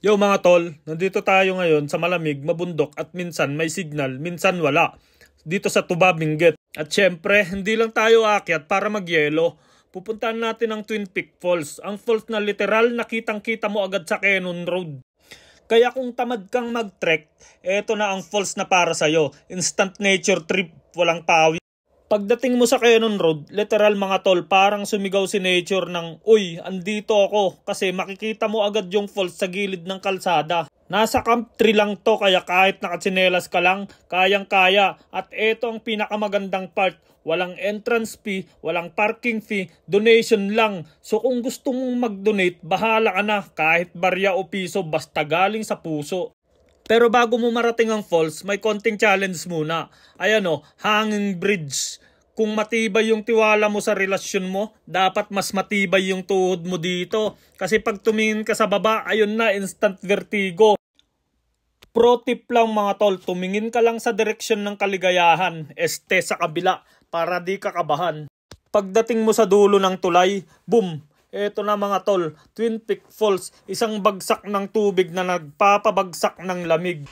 Yo mga tol, nandito tayo ngayon sa malamig, mabundok at minsan may signal, minsan wala. Dito sa Tuba, Benguet. At syempre, hindi lang tayo aakyat para magyelo. Pupuntahan natin ang Twin Peak Falls. Ang falls na literal nakitang-kita mo agad sa Cannon Road. Kaya kung tamad kang mag-trek, eto na ang falls na para sa'yo. Instant nature trip, walang pawis. Pagdating mo sa Cannon Road, literal mga tol, parang sumigaw si nature ng, "Uy, andito ako," kasi makikita mo agad yung falls sa gilid ng kalsada. Nasa Camp 3 lang to, kaya kahit nakatsinelas ka lang, kayang-kaya. At eto ang pinakamagandang part, walang entrance fee, walang parking fee, donation lang. So kung gusto mong mag-donate, bahala ka na, kahit barya o piso, basta galing sa puso. Pero bago mo marating ang falls, may konting challenge muna. Ayan o, hanging bridge. Kung matibay yung tiwala mo sa relasyon mo, dapat mas matibay yung tuhod mo dito. Kasi pag tumingin ka sa baba, ayun na, instant vertigo. Pro tip lang mga tol, tumingin ka lang sa direksyon ng kaligayahan, sa kabila, para di ka kabahan. Pagdating mo sa dulo ng tulay, boom! Eto na mga tol, Twin Peak Falls, isang bagsak ng tubig na nagpapabagsak ng lamig.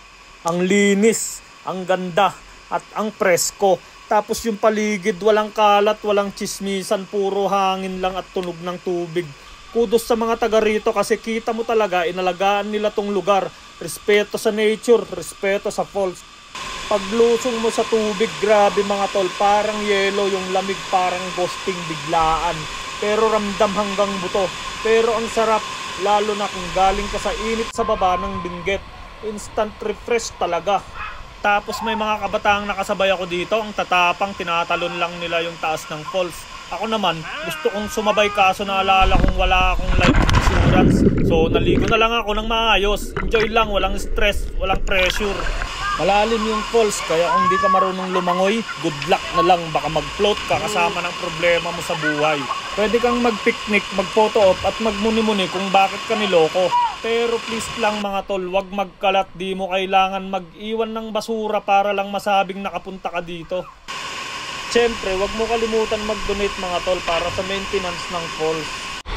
Ang linis, ang ganda, at ang presko. Tapos yung paligid, walang kalat, walang chismisan, puro hangin lang at tunog ng tubig. Kudos sa mga taga rito kasi kita mo talaga, inalagaan nila tong lugar. Respeto sa nature, respeto sa falls. Paglusong mo sa tubig, grabe mga tol, parang yelo yung lamig, parang ghosting biglaan. Pero ramdam hanggang buto. Pero ang sarap, lalo na kung galing ka sa init sa baba ng Benguet. Instant refresh talaga. Tapos may mga kabataang nakasabay ako dito, ang tatapang, tinatalon lang nila yung taas ng falls. Ako naman, gusto kong sumabay kaso naalala kong wala akong life insurance. So naligo na lang ako ng maayos. Enjoy lang, walang stress, walang pressure. Malalim yung falls, kaya kung di ka marunong lumangoy, good luck na lang, baka mag-float ka kasama ng problema mo sa buhay. Pwede kang mag-picnic, mag-photo op at magmuni-muni kung bakit ka niloko. Pero please lang mga tol, wag magkalat, di mo kailangan mag-iwan ng basura para lang masabing nakapunta ka dito. Siyempre, wag mo kalimutan mag-donate mga tol para sa maintenance ng falls.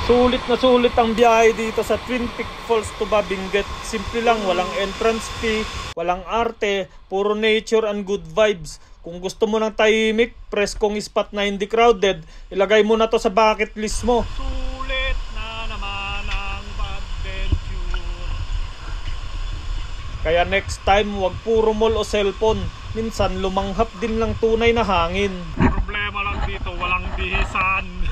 Sulit na sulit ang biyahe dito sa Twin Peak Falls, Tuba, Benguet. Simple lang, walang entrance fee, walang arte, puro nature and good vibes. Kung gusto mo ng tahimik, preskong spot na hindi crowded, ilagay mo na to sa bucket list mo. Sulit na naman ang adventure. Kaya next time, wag puro mall o cellphone. Minsan lumanghap din lang tunay na hangin. Problema lang dito, walang bihisan.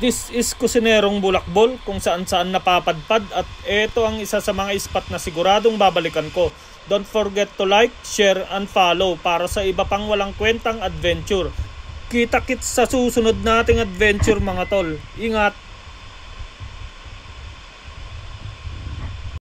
This is Kusinerong Bulakbol, kung saan-saan napapadpad, at ito ang isa sa mga spot na siguradong babalikan ko. Don't forget to like, share, and follow para sa iba pang walang kwentang adventure. Kita-kits sa susunod nating adventure mga tol. Ingat!